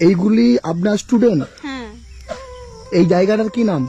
এইগুলি আপনার স্টুডেন্ট? হ্যাঁ। এই জায়গাটার কি নাম?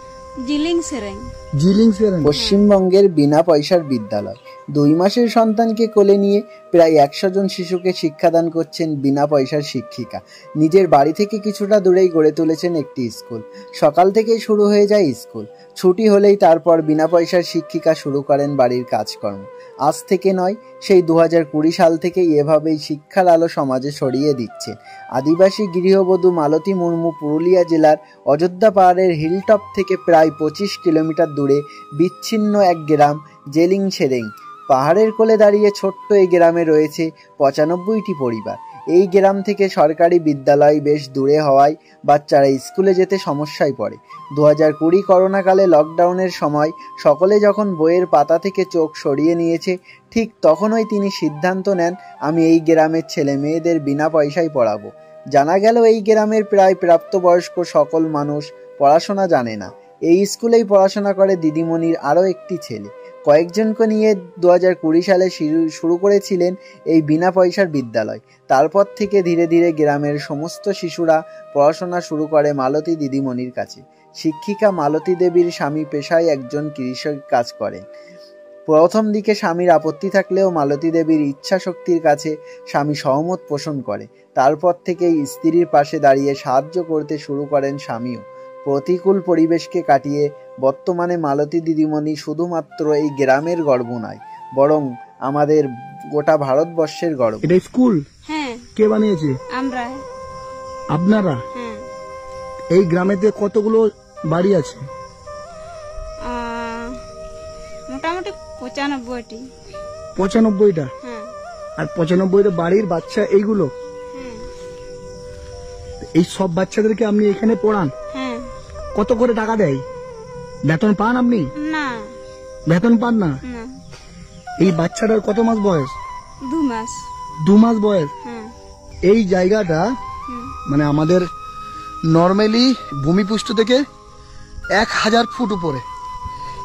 জিলিং সেরেং। জিলিং সেরেং। পশ্চিমবঙ্গের বিনা পয়সার বিদ্যালয়। 2 মাসের সন্তানকে কোলে নিয়ে প্রায় 100 জন শিশুকে শিক্ষাদান করছেন বিনা পয়সার শিক্ষিকা। নিজের বাড়ি থেকে কিছুটা দূরেই গড়ে তুলেছেন একটি স্কুল। সকাল থেকেই শুরু হয়ে যায় স্কুল, ছুটি হলেই তারপর বিনা পয়সার শিক্ষিকা শুরু করেন বাড়ির কাজকর্ম। আজ থেকে নয়, সেই 2020 সাল থেকেই এভাবেই শিক্ষার আলো সমাজে ছড়িয়ে দিচ্ছেন। আদিবাসী গৃহবধূ মালতী মুর্মু পুরুলিয়া জেলার অযোধ্যা পাহাড়ের হিলটপ থেকে প্রায় 25 কিলোমিটার দূরে বিচ্ছিন্ন এক গ্রাম জেলিং সেরেং। পাহাড়ের কোলে দাঁড়িয়ে ছোট্ট এই গ্রামে রয়েছে 95টি পরিবার। এই গ্রাম থেকে সরকারি বিদ্যালয় বেশ দূরে হওয়ায় বাচ্চারা স্কুলে যেতে সমস্যায় পড়ে। 2020 করোনাকালে লকডাউনের সময় সকলে যখন বইয়ের পাতা থেকে চোখ সরিয়ে নিয়েছে, ঠিক তখনই তিনি সিদ্ধান্ত নেন, আমি এই গ্রামের ছেলে মেয়েদের বিনা পয়সায় পড়াবো। জানা গেল এই গ্রামের প্রায় প্রাপ্তবয়স্ক সকল মানুষ পড়াশোনা জানে না। এই স্কুলেই পড়াশোনা করে দিদিমণির আরও একটি ছেলে। কয়েকজনকে নিয়ে 2020 সালে শুরু করেছিলেন এই বিনা পয়সার বিদ্যালয়। তারপর থেকে ধীরে ধীরে গ্রামের সমস্ত শিশুরা পড়াশোনা শুরু করে মালতী দিদিমণির কাছে। শিক্ষিকা মালতী দেবীর স্বামী পেশায় একজন কৃষক কাজ করেন। প্রথম দিকে স্বামীর আপত্তি থাকলেও মালতী দেবীর ইচ্ছা শক্তির কাছে স্বামী সহমত পোষণ করে। তারপর থেকেই স্ত্রীর পাশে দাঁড়িয়ে সাহায্য করতে শুরু করেন স্বামীও। প্রতিকূল পরিবেশকে কাটিয়ে বর্তমানে মালতী দিদিমণি শুধুমাত্র এই গ্রামের গর্ব নয়, বরং আমাদের গোটা ভারতবর্ষের গর্ব। এটা স্কুল? হ্যাঁ। কে বানিয়েছে? আমরা। আপনারা? হ্যাঁ। এই গ্রামেতে কতগুলো বাড়ি আছে? মোটামুটি 95টি। 95টা? হ্যাঁ। আর 95টা বাড়ির বাচ্চা এইগুলো? হ্যাঁ। এই সব বাচ্চাদেরকে আপনি এখানে পড়ান? হ্যাঁ। কত করে টাকা দেয়? বেতন পান আপনি? না। বেতন পান না? না। এই বাচ্চাটার কত মাস বয়স? 2 মাস। 2 মাস বয়স? হ্যাঁ। এই জায়গাটা মানে আমাদের নর্মালি ভূমিপৃষ্ঠ থেকে 1000 ফুট উপরে,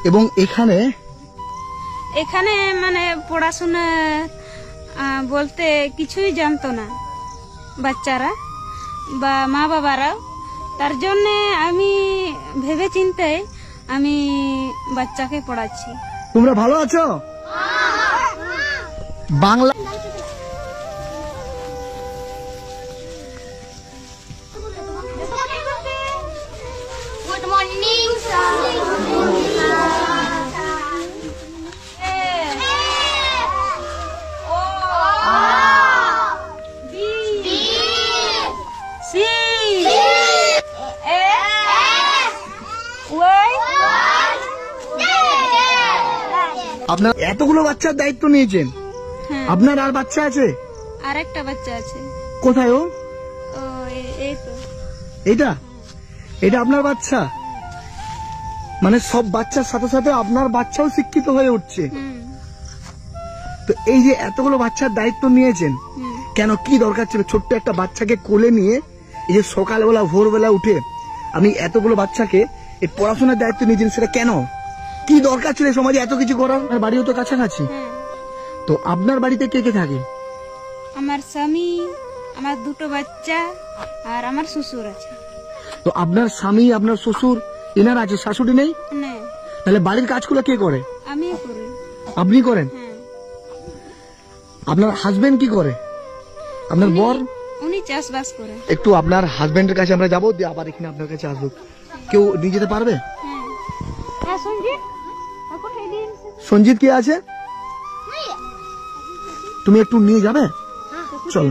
এবং এখানে মানে পড়াশোনা বলতে কিছুই জানতো না বাচ্চারা বা মা বাবারা। তার জন্যে আমি ভেবে চিন্তে আমি বাচ্চাকে পড়াচ্ছি। তোমরা ভালো আছো? বাংলা গুড মর্নিং আপনার এতগুলো বাচ্চার দায়িত্ব নিয়েছেন? আপনার আর বাচ্চা আছে? আর একটা বাচ্চা আছে। কোথায় ও? এই তো। এইটা? এটা আপনার বাচ্চা? মানে সব বাচ্চার সাথে সাথে আপনার বাচ্চাও শিক্ষিত হয়ে উঠছে। তো এই যে এতগুলো বাচ্চার দায়িত্ব নিয়েছেন, কেন, কি দরকার ছিল ছোট্ট একটা বাচ্চাকে কোলে নিয়ে এই যে সকালবেলা ভোরবেলা উঠে আপনি এতগুলো বাচ্চাকে এই পড়াশোনার দায়িত্ব নিয়েছেন? সেটা কেন, কি দরকার ছিল সমাজে এত কিছু করার? আপনার বাড়িও তো কাছাকাছি। তো আপনার বাড়িতে কে কে থাকে? আমার স্বামী, আমার 2টো বাচ্চা আর আমার শ্বশুর আছে। তো আপনার স্বামী, আপনার শ্বশুর এনার আছে, শাশুড়ি নেই? না। তাহলে বাড়ির কাজগুলো কে করে? আমি করি। আপনি করেন? আপনার হাজবেন্ড কি করে? আপনার বর? উনি চাষবাস করে। একটু আপনার হাজবেন্ডের কাছে আমরা যাবো, দিয়ে আবার এখানে আপনার কাছে আসবো। কেউ নিয়ে যেতে পারবে? সঞ্জিত কে আছে? তুমি একটু নিয়ে যাবে? চল।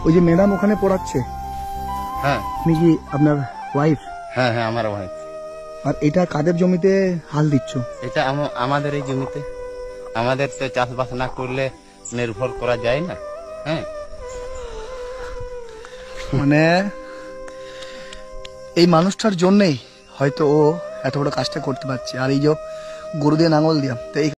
ওই যে ম্যাডাম ওখানে পড়াচ্ছে, হ্যাঁ, আপনি কি আপনার ওয়াইফ? হ্যাঁ হ্যাঁ, আমার ওয়াইফ। আর এটা কাদের জমিতে হাল দিচ্ছ? এটা আমাদের এই জমিতে। আমাদের তো চাষবাস না করলে নির্ভর করা যায় না। হ্যাঁ, মানে এই মানুষটার জন্যই হয়তো ও এত বড় কাজটা করতে পারছে। আর এই যে গরু দিয়ে নাঙল দিয়া, তো